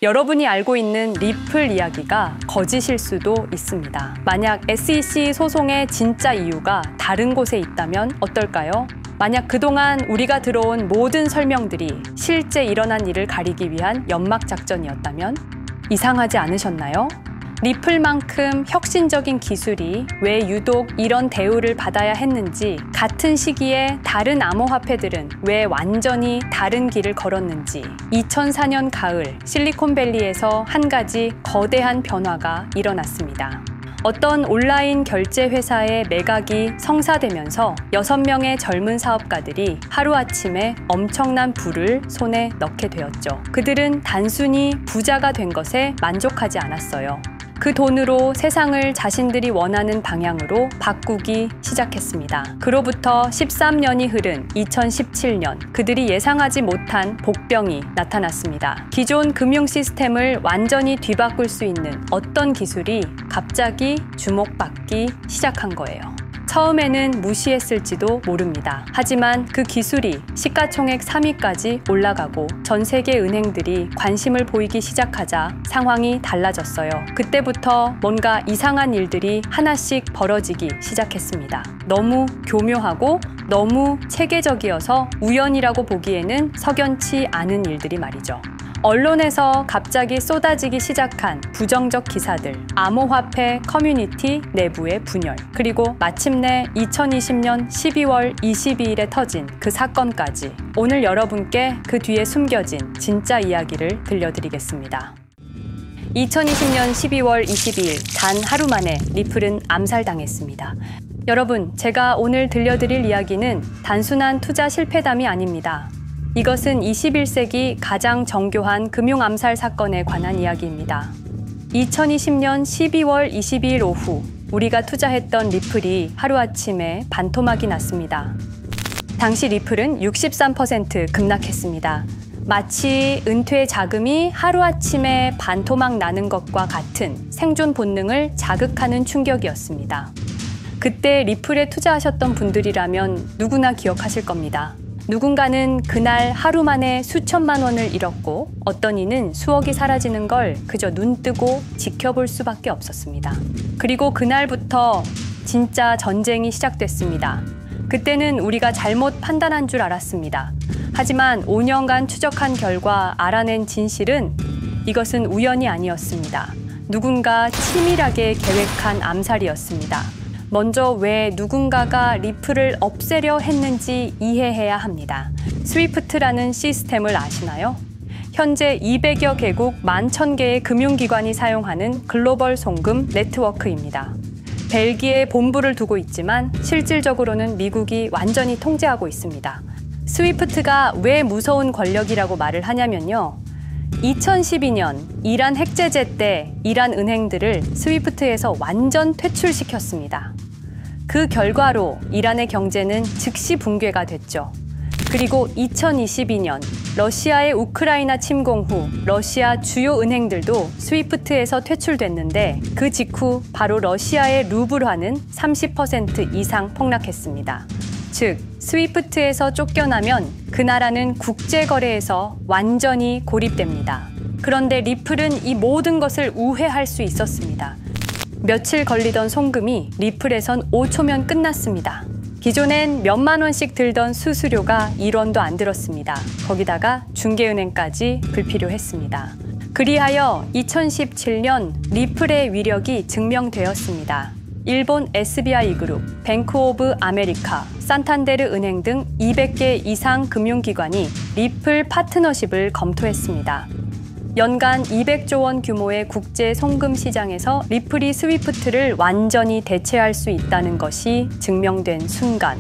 여러분이 알고 있는 리플 이야기가 거짓일 수도 있습니다. 만약 SEC 소송의 진짜 이유가 다른 곳에 있다면 어떨까요? 만약 그동안 우리가 들어온 모든 설명들이 실제 일어난 일을 가리기 위한 연막 작전이었다면 이상하지 않으셨나요? 리플만큼 혁신적인 기술이 왜 유독 이런 대우를 받아야 했는지, 같은 시기에 다른 암호화폐들은 왜 완전히 다른 길을 걸었는지, 2004년 가을 실리콘밸리에서 한 가지 거대한 변화가 일어났습니다. 어떤 온라인 결제 회사의 매각이 성사되면서 6명의 젊은 사업가들이 하루아침에 엄청난 부를 손에 넣게 되었죠. 그들은 단순히 부자가 된 것에 만족하지 않았어요. 그 돈으로 세상을 자신들이 원하는 방향으로 바꾸기 시작했습니다. 그로부터 13년이 흐른 2017년, 그들이 예상하지 못한 복병이 나타났습니다. 기존 금융 시스템을 완전히 뒤바꿀 수 있는 어떤 기술이 갑자기 주목받기 시작한 거예요. 처음에는 무시했을지도 모릅니다. 하지만 그 기술이 시가총액 3위까지 올라가고 전 세계 은행들이 관심을 보이기 시작하자 상황이 달라졌어요. 그때부터 뭔가 이상한 일들이 하나씩 벌어지기 시작했습니다. 너무 교묘하고 너무 체계적이어서 우연이라고 보기에는 석연치 않은 일들이 말이죠. 언론에서 갑자기 쏟아지기 시작한 부정적 기사들, 암호화폐 커뮤니티 내부의 분열, 그리고 마침내 2020년 12월 22일에 터진 그 사건까지 오늘 여러분께 그 뒤에 숨겨진 진짜 이야기를 들려드리겠습니다. 2020년 12월 22일 단 하루 만에 리플은 암살당했습니다. 여러분, 제가 오늘 들려드릴 이야기는 단순한 투자 실패담이 아닙니다. 이것은 21세기 가장 정교한 금융 암살 사건에 관한 이야기입니다. 2020년 12월 22일 오후 우리가 투자했던 리플이 하루아침에 반토막이 났습니다. 당시 리플은 63% 급락했습니다. 마치 은퇴 자금이 하루아침에 반토막 나는 것과 같은 생존 본능을 자극하는 충격이었습니다. 그때 리플에 투자하셨던 분들이라면 누구나 기억하실 겁니다. 누군가는 그날 하루 만에 수천만 원을 잃었고 어떤 이는 수억이 사라지는 걸 그저 눈뜨고 지켜볼 수밖에 없었습니다. 그리고 그날부터 진짜 전쟁이 시작됐습니다. 그때는 우리가 잘못 판단한 줄 알았습니다. 하지만 5년간 추적한 결과 알아낸 진실은 이것은 우연이 아니었습니다. 누군가 치밀하게 계획한 암살이었습니다. 먼저 왜 누군가가 리플을 없애려 했는지 이해해야 합니다. 스위프트라는 시스템을 아시나요? 현재 200여 개국 11,000개의 금융기관이 사용하는 글로벌 송금 네트워크입니다. 벨기에에 본부를 두고 있지만 실질적으로는 미국이 완전히 통제하고 있습니다. 스위프트가 왜 무서운 권력이라고 말을 하냐면요. 2012년 이란 핵제재 때 이란 은행들을 스위프트에서 완전 퇴출시켰습니다. 그 결과로 이란의 경제는 즉시 붕괴가 됐죠. 그리고 2022년 러시아의 우크라이나 침공 후 러시아 주요 은행들도 스위프트에서 퇴출됐는데 그 직후 바로 러시아의 루블화는 30% 이상 폭락했습니다. 즉, 스위프트에서 쫓겨나면 그 나라는 국제거래에서 완전히 고립됩니다. 그런데 리플은 이 모든 것을 우회할 수 있었습니다. 며칠 걸리던 송금이 리플에선 5초면 끝났습니다. 기존엔 몇만 원씩 들던 수수료가 1원도 안 들었습니다. 거기다가 중개은행까지 불필요했습니다. 그리하여 2017년 리플의 위력이 증명되었습니다. 일본 SBI 그룹, 뱅크 오브 아메리카, 산탄데르 은행 등 200개 이상 금융기관이 리플 파트너십을 검토했습니다. 연간 200조 원 규모의 국제 송금 시장에서 리플이 스위프트를 완전히 대체할 수 있다는 것이 증명된 순간,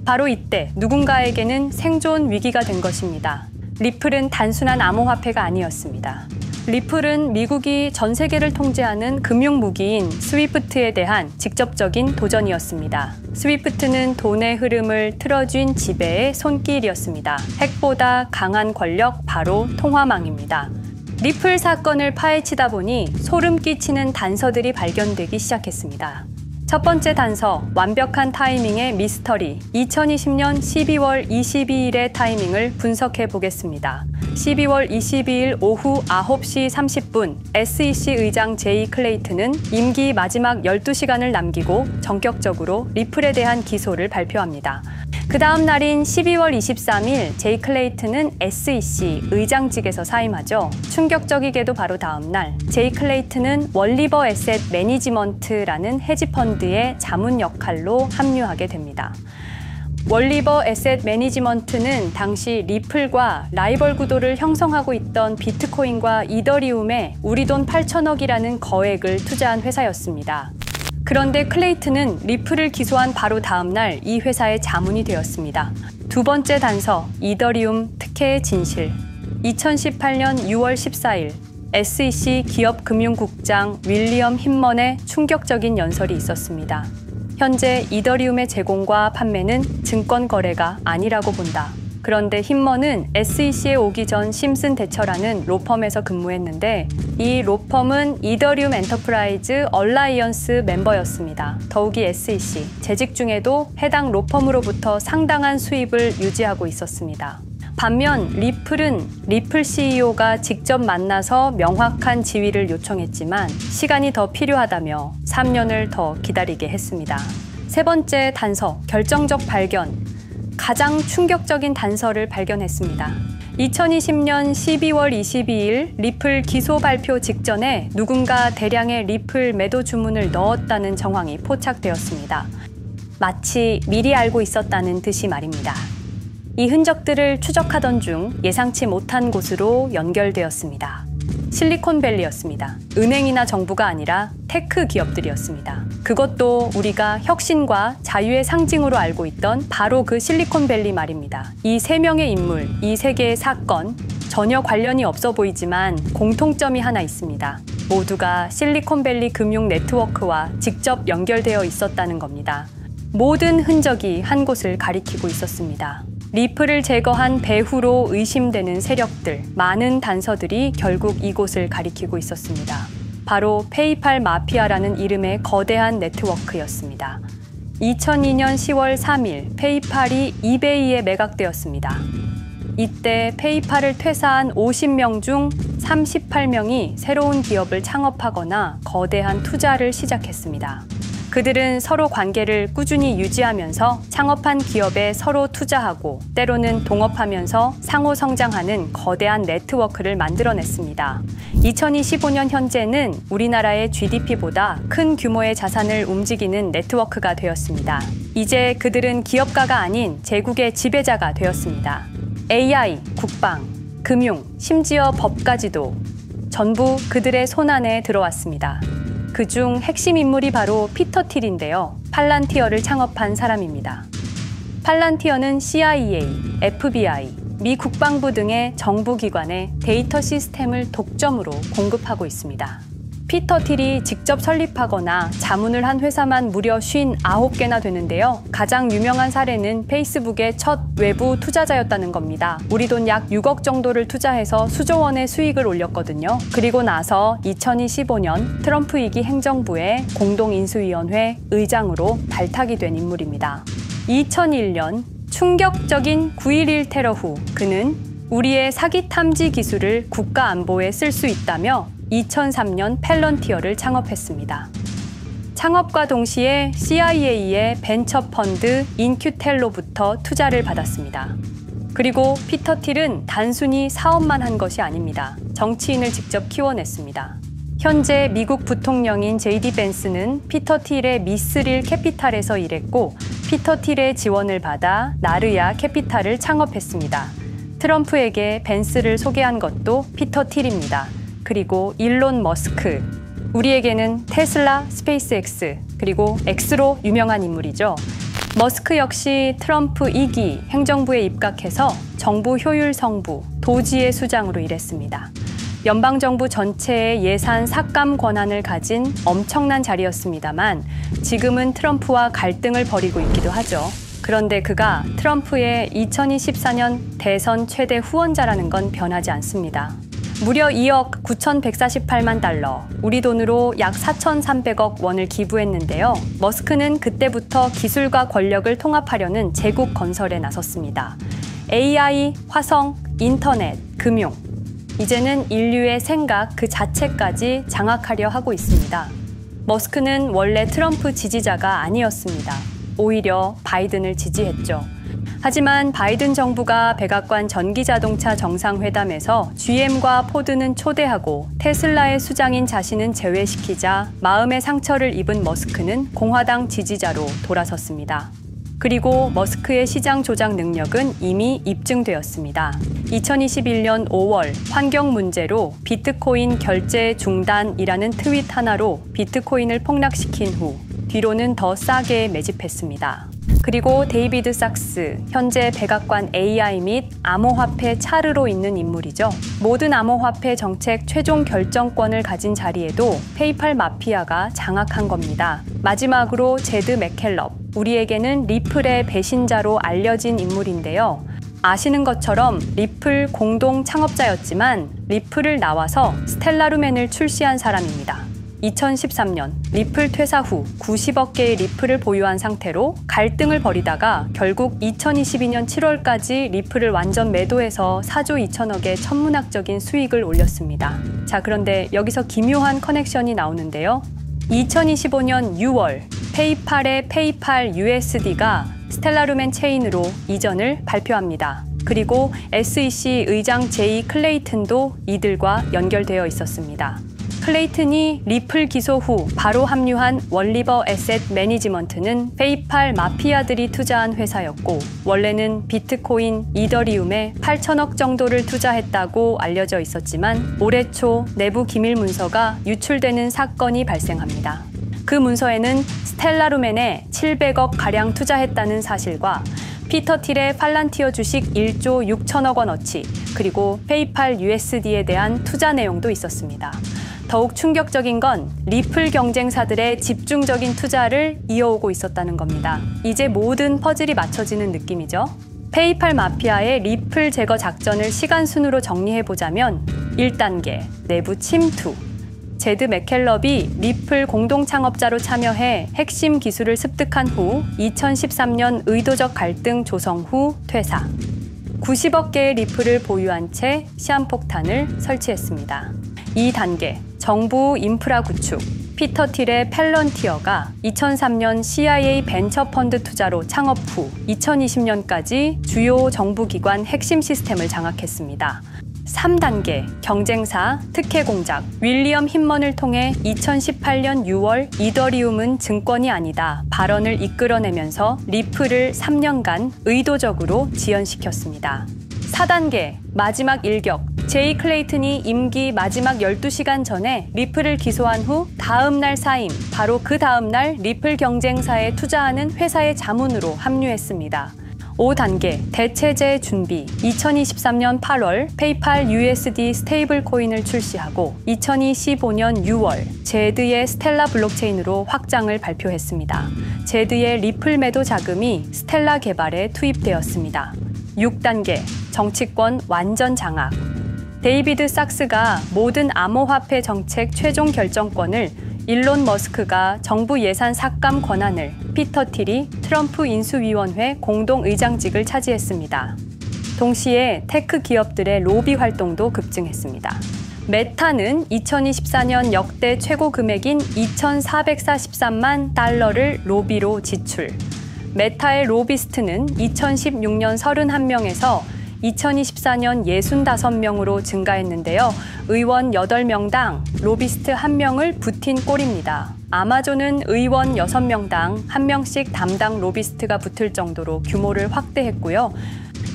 바로 이때 누군가에게는 생존 위기가 된 것입니다. 리플은 단순한 암호화폐가 아니었습니다. 리플은 미국이 전 세계를 통제하는 금융무기인 스위프트에 대한 직접적인 도전이었습니다. 스위프트는 돈의 흐름을 틀어쥔 지배의 손길이었습니다. 핵보다 강한 권력, 바로 통화망입니다. 리플 사건을 파헤치다 보니 소름 끼치는 단서들이 발견되기 시작했습니다. 첫 번째 단서, 완벽한 타이밍의 미스터리. 2020년 12월 22일의 타이밍을 분석해 보겠습니다. 12월 22일 오후 9시 30분 SEC 의장 제이 클레이튼은 임기 마지막 12시간을 남기고 전격적으로 리플에 대한 기소를 발표합니다. 그 다음 날인 12월 23일 제이 클레이튼은 SEC 의장직에서 사임하죠. 충격적이게도 바로 다음 날 제이 클레이튼은 월리버 에셋 매니지먼트라는 헤지펀드의 자문 역할로 합류하게 됩니다. 월리버 에셋 매니지먼트는 당시 리플과 라이벌 구도를 형성하고 있던 비트코인과 이더리움에 우리 돈 8천억이라는 거액을 투자한 회사였습니다. 그런데 클레이튼은 리플을 기소한 바로 다음 날 이 회사의 자문이 되었습니다. 두 번째 단서, 이더리움 특혜의 진실. 2018년 6월 14일 SEC 기업금융국장 윌리엄 힌먼의 충격적인 연설이 있었습니다. 현재 이더리움의 제공과 판매는 증권 거래가 아니라고 본다. 그런데 힌먼은 SEC에 오기 전 심슨 대처라는 로펌에서 근무했는데 이 로펌은 이더리움 엔터프라이즈 얼라이언스 멤버였습니다. 더욱이 SEC, 재직 중에도 해당 로펌으로부터 상당한 수입을 유지하고 있었습니다. 반면 리플은 리플 CEO가 직접 만나서 명확한 지위를 요청했지만 시간이 더 필요하다며 3년을 더 기다리게 했습니다. 세 번째 단서, 결정적 발견. 가장 충격적인 단서를 발견했습니다. 2020년 12월 22일 리플 기소 발표 직전에 누군가 대량의 리플 매도 주문을 넣었다는 정황이 포착되었습니다. 마치 미리 알고 있었다는 듯이 말입니다. 이 흔적들을 추적하던 중 예상치 못한 곳으로 연결되었습니다. 실리콘밸리였습니다. 은행이나 정부가 아니라 테크 기업들이었습니다. 그것도 우리가 혁신과 자유의 상징으로 알고 있던 바로 그 실리콘밸리 말입니다. 이 세 명의 인물, 이 세 개의 사건, 전혀 관련이 없어 보이지만 공통점이 하나 있습니다. 모두가 실리콘밸리 금융 네트워크와 직접 연결되어 있었다는 겁니다. 모든 흔적이 한 곳을 가리키고 있었습니다. 리플을 제거한 배후로 의심되는 세력들, 많은 단서들이 결국 이곳을 가리키고 있었습니다. 바로 페이팔 마피아라는 이름의 거대한 네트워크였습니다. 2002년 10월 3일 페이팔이 이베이에 매각되었습니다. 이때 페이팔을 퇴사한 50명 중 38명이 새로운 기업을 창업하거나 거대한 투자를 시작했습니다. 그들은 서로 관계를 꾸준히 유지하면서 창업한 기업에 서로 투자하고 때로는 동업하면서 상호 성장하는 거대한 네트워크를 만들어냈습니다. 2025년 현재는 우리나라의 GDP보다 큰 규모의 자산을 움직이는 네트워크가 되었습니다. 이제 그들은 기업가가 아닌 제국의 지배자가 되었습니다. AI, 국방, 금융, 심지어 법까지도 전부 그들의 손안에 들어왔습니다. 그중 핵심 인물이 바로 피터 틸인데요. 팔란티어를 창업한 사람입니다. 팔란티어는 CIA, FBI, 미 국방부 등의 정부기관에 데이터 시스템을 독점으로 공급하고 있습니다. 피터 틸이 직접 설립하거나 자문을 한 회사만 무려 59개나 되는데요. 가장 유명한 사례는 페이스북의 첫 외부 투자자였다는 겁니다. 우리 돈 약 6억 정도를 투자해서 수조 원의 수익을 올렸거든요. 그리고 나서 2025년 트럼프 2기 행정부의 공동인수위원회 의장으로 발탁이 된 인물입니다. 2001년 충격적인 9.11 테러 후 그는 우리의 사기 탐지 기술을 국가 안보에 쓸 수 있다며 2003년 펠런티어를 창업했습니다. 창업과 동시에 CIA의 벤처 펀드 인큐텔로부터 투자를 받았습니다. 그리고 피터 틸은 단순히 사업만 한 것이 아닙니다. 정치인을 직접 키워냈습니다. 현재 미국 부통령인 JD 벤스는 피터 틸의 미스릴 캐피탈에서 일했고 피터 틸의 지원을 받아 나르야 캐피탈을 창업했습니다. 트럼프에게 벤스를 소개한 것도 피터 틸입니다. 그리고 일론 머스크, 우리에게는 테슬라, 스페이스X, 그리고 X로 유명한 인물이죠. 머스크 역시 트럼프 2기 행정부에 입각해서 정부 효율 성부, 도지의 수장으로 일했습니다. 연방정부 전체의 예산 삭감 권한을 가진 엄청난 자리였습니다만 지금은 트럼프와 갈등을 벌이고 있기도 하죠. 그런데 그가 트럼프의 2024년 대선 최대 후원자라는 건 변하지 않습니다. 무려 2억 9,148만 달러, 우리 돈으로 약 4,300억 원을 기부했는데요. 머스크는 그때부터 기술과 권력을 통합하려는 제국 건설에 나섰습니다. AI, 화성, 인터넷, 금융. 이제는 인류의 생각 그 자체까지 장악하려 하고 있습니다. 머스크는 원래 트럼프 지지자가 아니었습니다. 오히려 바이든을 지지했죠. 하지만 바이든 정부가 백악관 전기자동차 정상회담에서 GM과 포드는 초대하고 테슬라의 수장인 자신은 제외시키자 마음의 상처를 입은 머스크는 공화당 지지자로 돌아섰습니다. 그리고 머스크의 시장 조작 능력은 이미 입증되었습니다. 2021년 5월 환경 문제로 비트코인 결제 중단이라는 트윗 하나로 비트코인을 폭락시킨 후 뒤로는 더 싸게 매집했습니다. 그리고 데이비드 삭스, 현재 백악관 AI 및 암호화폐 차르로 있는 인물이죠. 모든 암호화폐 정책 최종 결정권을 가진 자리에도 페이팔 마피아가 장악한 겁니다. 마지막으로 제드 맥켈럽, 우리에게는 리플의 배신자로 알려진 인물인데요. 아시는 것처럼 리플 공동 창업자였지만 리플을 나와서 스텔라루멘을 출시한 사람입니다. 2013년 리플 퇴사 후 90억 개의 리플을 보유한 상태로 갈등을 벌이다가 결국 2022년 7월까지 리플을 완전 매도해서 4조 2천억의 천문학적인 수익을 올렸습니다. 자, 그런데 여기서 기묘한 커넥션이 나오는데요. 2025년 6월 페이팔의 페이팔 USD가 스텔라루멘 체인으로 이전을 발표합니다. 그리고 SEC 의장 제이 클레이튼도 이들과 연결되어 있었습니다. 클레이튼이 리플 기소 후 바로 합류한 월리버 에셋 매니지먼트는 페이팔 마피아들이 투자한 회사였고 원래는 비트코인, 이더리움에 8천억 정도를 투자했다고 알려져 있었지만 올해 초 내부 기밀 문서가 유출되는 사건이 발생합니다. 그 문서에는 스텔라루멘에 700억 가량 투자했다는 사실과 피터 틸의 팔란티어 주식 1조 6천억 원어치, 그리고 페이팔 USD에 대한 투자 내용도 있었습니다. 더욱 충격적인 건 리플 경쟁사들의 집중적인 투자를 이어오고 있었다는 겁니다. 이제 모든 퍼즐이 맞춰지는 느낌이죠. 페이팔 마피아의 리플 제거 작전을 시간 순으로 정리해보자면 1단계, 내부 침투. 제드 맥켈럽이 리플 공동 창업자로 참여해 핵심 기술을 습득한 후 2013년 의도적 갈등 조성 후 퇴사. 90억 개의 리플을 보유한 채 시한폭탄을 설치했습니다. 2단계, 정부 인프라 구축. 피터 틸의 팰런티어가 2003년 CIA 벤처펀드 투자로 창업 후 2020년까지 주요 정부기관 핵심 시스템을 장악했습니다. 3단계, 경쟁사 특혜 공작. 윌리엄 힌먼을 통해 2018년 6월 이더리움은 증권이 아니다 발언을 이끌어내면서 리플을 3년간 의도적으로 지연시켰습니다. 4단계, 마지막 일격. 제이 클레이튼이 임기 마지막 12시간 전에 리플을 기소한 후 다음 날 사임, 바로 그 다음 날 리플 경쟁사에 투자하는 회사의 자문으로 합류했습니다. 5단계, 대체제 준비. 2023년 8월 페이팔 USD 스테이블 코인을 출시하고 2025년 6월 제드의 스텔라 블록체인으로 확장을 발표했습니다. 제드의 리플 매도 자금이 스텔라 개발에 투입되었습니다. 6단계, 정치권 완전 장악. 데이비드 삭스가 모든 암호화폐 정책 최종 결정권을, 일론 머스크가 정부 예산 삭감 권한을, 피터 틸이 트럼프 인수위원회 공동의장직을 차지했습니다. 동시에 테크 기업들의 로비 활동도 급증했습니다. 메타는 2024년 역대 최고 금액인 2,443만 달러를 로비로 지출. 메타의 로비스트는 2016년 31명에서 2024년 65명으로 증가했는데요. 의원 8명당 로비스트 1명을 붙인 꼴입니다. 아마존은 의원 6명당 1명씩 담당 로비스트가 붙을 정도로 규모를 확대했고요.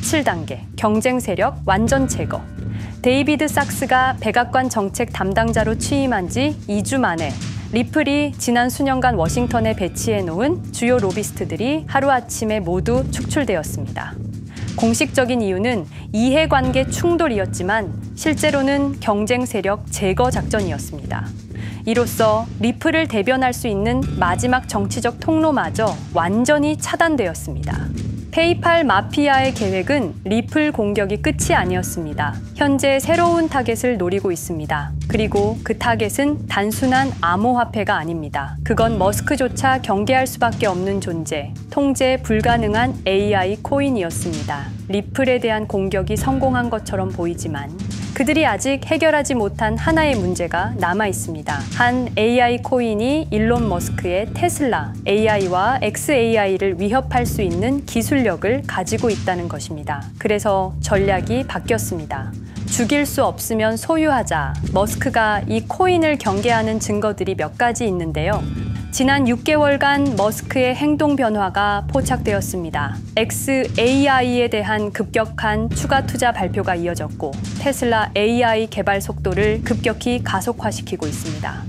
7단계, 경쟁 세력 완전 제거. 데이비드 삭스가 백악관 정책 담당자로 취임한 지 2주 만에 리플이 지난 수년간 워싱턴에 배치해 놓은 주요 로비스트들이 하루아침에 모두 축출되었습니다. 공식적인 이유는 이해관계 충돌이었지만 실제로는 경쟁 세력 제거 작전이었습니다. 이로써 리플을 대변할 수 있는 마지막 정치적 통로마저 완전히 차단되었습니다. 페이팔 마피아의 계획은 리플 공격이 끝이 아니었습니다. 현재 새로운 타겟을 노리고 있습니다. 그리고 그 타겟은 단순한 암호화폐가 아닙니다. 그건 머스크조차 경계할 수밖에 없는 존재, 통제 불가능한 AI 코인이었습니다. 리플에 대한 공격이 성공한 것처럼 보이지만 그들이 아직 해결하지 못한 하나의 문제가 남아 있습니다. 한 AI 코인이 일론 머스크의 테슬라 AI와 XAI를 위협할 수 있는 기술력을 가지고 있다는 것입니다. 그래서 전략이 바뀌었습니다. 죽일 수 없으면 소유하자. 머스크가 이 코인을 경계하는 증거들이 몇 가지 있는데요. 지난 6개월간 머스크의 행동 변화가 포착되었습니다. XAI에 대한 급격한 추가 투자 발표가 이어졌고 테슬라 AI 개발 속도를 급격히 가속화시키고 있습니다.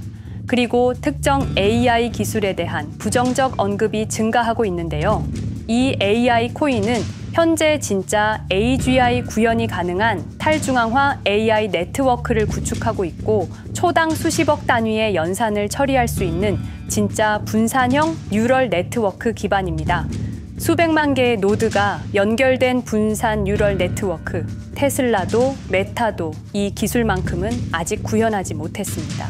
그리고 특정 AI 기술에 대한 부정적 언급이 증가하고 있는데요. 이 AI 코인은 현재 진짜 AGI 구현이 가능한 탈중앙화 AI 네트워크를 구축하고 있고 초당 수십억 단위의 연산을 처리할 수 있는 진짜 분산형 뉴럴 네트워크 기반입니다. 수백만 개의 노드가 연결된 분산 뉴럴 네트워크, 테슬라도 메타도 이 기술만큼은 아직 구현하지 못했습니다.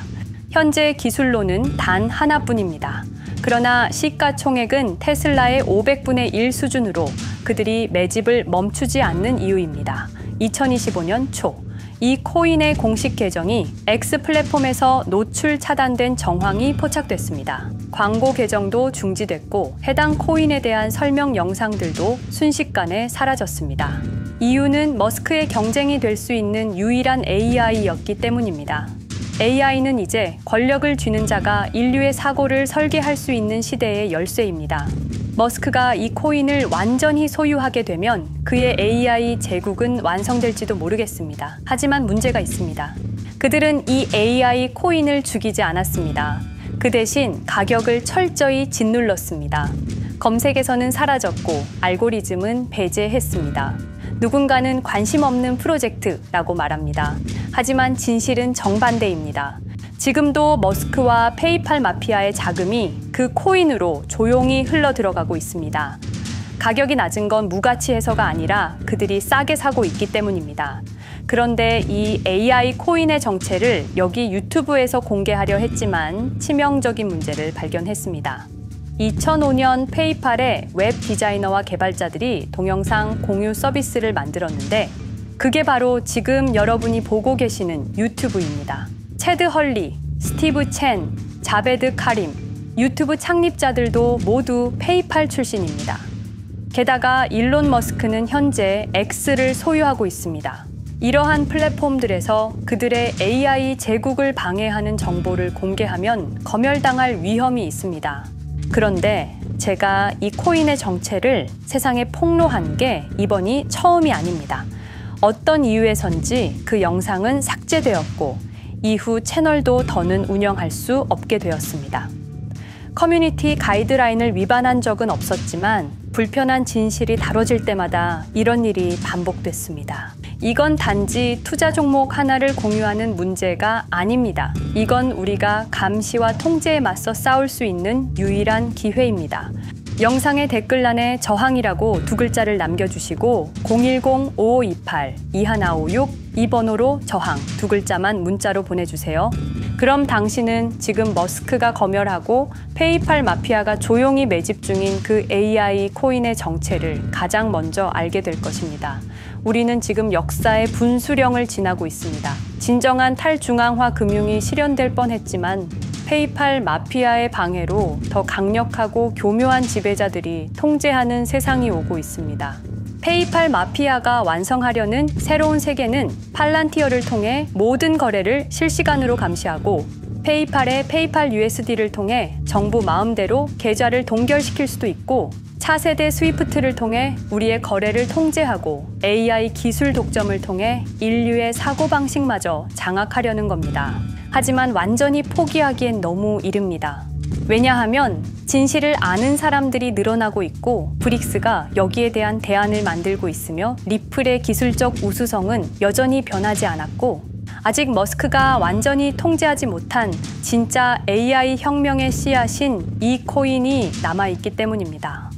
현재 기술로는 단 하나뿐입니다. 그러나 시가총액은 테슬라의 500분의 1 수준으로 그들이 매집을 멈추지 않는 이유입니다. 2025년 초, 이 코인의 공식 계정이 X 플랫폼에서 노출 차단된 정황이 포착됐습니다. 광고 계정도 중지됐고 해당 코인에 대한 설명 영상들도 순식간에 사라졌습니다. 이유는 머스크의 경쟁이 될 수 있는 유일한 AI였기 때문입니다. AI는 이제 권력을 쥐는 자가 인류의 사고를 설계할 수 있는 시대의 열쇠입니다. 머스크가 이 코인을 완전히 소유하게 되면 그의 AI 제국은 완성될지도 모르겠습니다. 하지만 문제가 있습니다. 그들은 이 AI 코인을 죽이지 않았습니다. 그 대신 가격을 철저히 짓눌렀습니다. 검색에서는 사라졌고 알고리즘은 배제했습니다. 누군가는 관심 없는 프로젝트라고 말합니다. 하지만 진실은 정반대입니다. 지금도 머스크와 페이팔 마피아의 자금이 그 코인으로 조용히 흘러들어가고 있습니다. 가격이 낮은 건 무가치해서가 아니라 그들이 싸게 사고 있기 때문입니다. 그런데 이 AI 코인의 정체를 여기 유튜브에서 공개하려 했지만 치명적인 문제를 발견했습니다. 2005년 페이팔의 웹 디자이너와 개발자들이 동영상 공유 서비스를 만들었는데 그게 바로 지금 여러분이 보고 계시는 유튜브입니다. 체드 헐리, 스티브 첸, 자베드 카림, 유튜브 창립자들도 모두 페이팔 출신입니다. 게다가 일론 머스크는 현재 X를 소유하고 있습니다. 이러한 플랫폼들에서 그들의 AI 제국을 방해하는 정보를 공개하면 검열당할 위험이 있습니다. 그런데 제가 이 코인의 정체를 세상에 폭로한 게 이번이 처음이 아닙니다. 어떤 이유에선지 그 영상은 삭제되었고 이후 채널도 더는 운영할 수 없게 되었습니다. 커뮤니티 가이드라인을 위반한 적은 없었지만 불편한 진실이 다뤄질 때마다 이런 일이 반복됐습니다. 이건 단지 투자 종목 하나를 공유하는 문제가 아닙니다. 이건 우리가 감시와 통제에 맞서 싸울 수 있는 유일한 기회입니다. 영상의 댓글란에 저항이라고 두 글자를 남겨주시고 010-5528-2156 이 번호로 저항 두 글자만 문자로 보내주세요. 그럼 당신은 지금 머스크가 검열하고 페이팔 마피아가 조용히 매집 중인 그 AI 코인의 정체를 가장 먼저 알게 될 것입니다. 우리는 지금 역사의 분수령을 지나고 있습니다. 진정한 탈중앙화 금융이 실현될 뻔했지만 페이팔 마피아의 방해로 더 강력하고 교묘한 지배자들이 통제하는 세상이 오고 있습니다. 페이팔 마피아가 완성하려는 새로운 세계는 팔란티어를 통해 모든 거래를 실시간으로 감시하고 페이팔의 페이팔 USD를 통해 정부 마음대로 계좌를 동결시킬 수도 있고 차세대 스위프트를 통해 우리의 거래를 통제하고 AI 기술 독점을 통해 인류의 사고방식마저 장악하려는 겁니다. 하지만 완전히 포기하기엔 너무 이릅니다. 왜냐하면 진실을 아는 사람들이 늘어나고 있고 브릭스가 여기에 대한 대안을 만들고 있으며 리플의 기술적 우수성은 여전히 변하지 않았고 아직 머스크가 완전히 통제하지 못한 진짜 AI 혁명의 씨앗인 이 코인이 남아있기 때문입니다.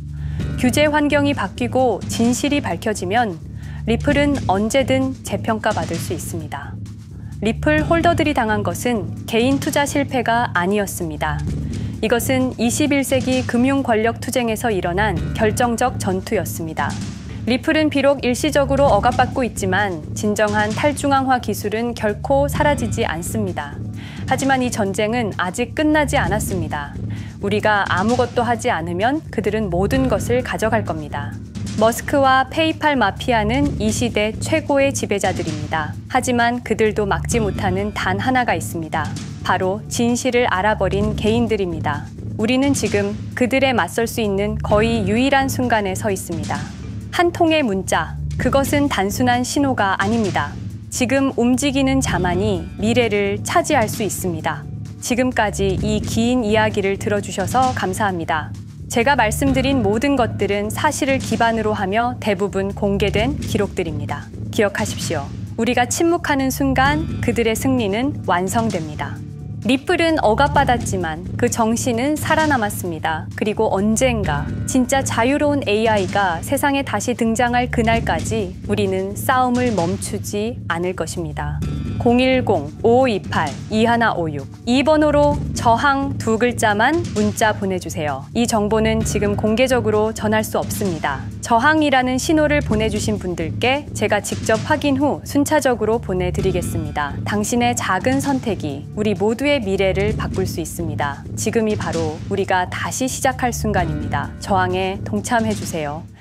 규제 환경이 바뀌고 진실이 밝혀지면 리플은 언제든 재평가받을 수 있습니다. 리플 홀더들이 당한 것은 개인 투자 실패가 아니었습니다. 이것은 21세기 금융 권력 투쟁에서 일어난 결정적 전투였습니다. 리플은 비록 일시적으로 억압받고 있지만 진정한 탈중앙화 기술은 결코 사라지지 않습니다. 하지만 이 전쟁은 아직 끝나지 않았습니다. 우리가 아무것도 하지 않으면 그들은 모든 것을 가져갈 겁니다. 머스크와 페이팔 마피아는 이 시대 최고의 지배자들입니다. 하지만 그들도 막지 못하는 단 하나가 있습니다. 바로 진실을 알아버린 개인들입니다. 우리는 지금 그들에 맞설 수 있는 거의 유일한 순간에 서 있습니다. 한 통의 문자, 그것은 단순한 신호가 아닙니다. 지금 움직이는 자만이 미래를 차지할 수 있습니다. 지금까지 이 긴 이야기를 들어주셔서 감사합니다. 제가 말씀드린 모든 것들은 사실을 기반으로 하며 대부분 공개된 기록들입니다. 기억하십시오. 우리가 침묵하는 순간 그들의 승리는 완성됩니다. 리플은 억압받았지만 그 정신은 살아남았습니다. 그리고 언젠가 진짜 자유로운 AI가 세상에 다시 등장할 그날까지 우리는 싸움을 멈추지 않을 것입니다. 010-5528-2156 이 번호로 저항 2글자만 문자 보내주세요. 이 정보는 지금 공개적으로 전할 수 없습니다. 저항이라는 신호를 보내주신 분들께 제가 직접 확인 후 순차적으로 보내드리겠습니다. 당신의 작은 선택이 우리 모두의 미래를 바꿀 수 있습니다. 지금이 바로 우리가 다시 시작할 순간입니다. 저항에 동참해주세요.